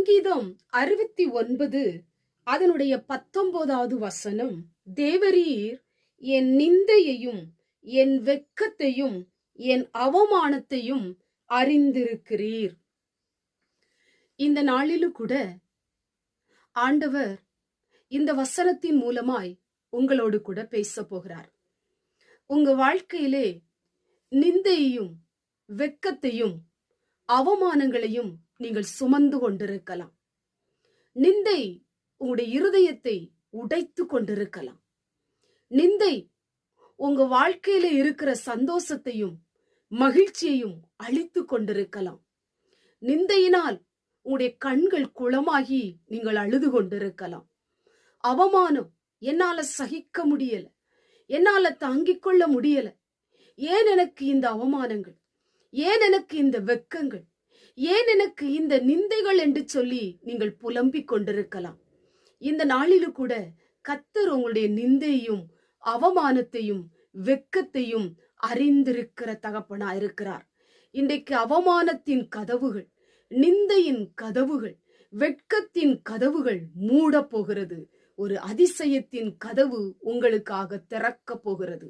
சங்கீதம் 69 அதனுடைய 19வது வசனம், தேவரீர் என் நிந்தையையும் என் வெட்கத்தையும் என் அவமானத்தையும் அறிந்திருக்கிறீர். இந்த நாளிலும் கூட ஆண்டவர் இந்த வசனத்தின் மூலமாய் உங்களோடு கூட பேச போகிறார். உங்க வாழ்க்கையிலே நிந்தையையும் வெட்கத்தையும் அவமானங்களையும் நீங்கள் சுமந்து கொண்டிருக்கலாம். நிந்தை உங்களுடைய இருதயத்தை உடைத்து கொண்டிருக்கலாம். நிந்தை உங்க வாழ்க்கையில இருக்கிற சந்தோஷத்தையும் மகிழ்ச்சியையும் அழித்து கொண்டிருக்கலாம். நிந்தையினால் உங்களுடைய கண்கள் குளமாகி நீங்கள் அழுது கொண்டிருக்கலாம். அவமானம் என்னால சகிக்க முடியல, என்னால தாங்கிக் கொள்ள முடியல, ஏன் எனக்கு இந்த அவமானங்கள், ஏன் எனக்கு இந்த வெட்கங்கள், ஏன் எனக்கு இந்த நிந்தைகள் என்று சொல்லி நீங்கள் புலம்பிக் கொண்டிருக்கலாம். இந்த நாளிலும் கூட கர்த்தர் உங்களுடைய நிந்தையும் அவமானத்தையும் வெட்கத்தையும் அறிந்திருக்கிற தகப்பனா இருக்கிறார். இன்றைக்கு அவமானத்தின் கதவுகள், நிந்தையின் கதவுகள், வெட்கத்தின் கதவுகள் மூட போகிறது. ஒரு அதிசயத்தின் கதவு உங்களுக்காக திறக்க போகிறது.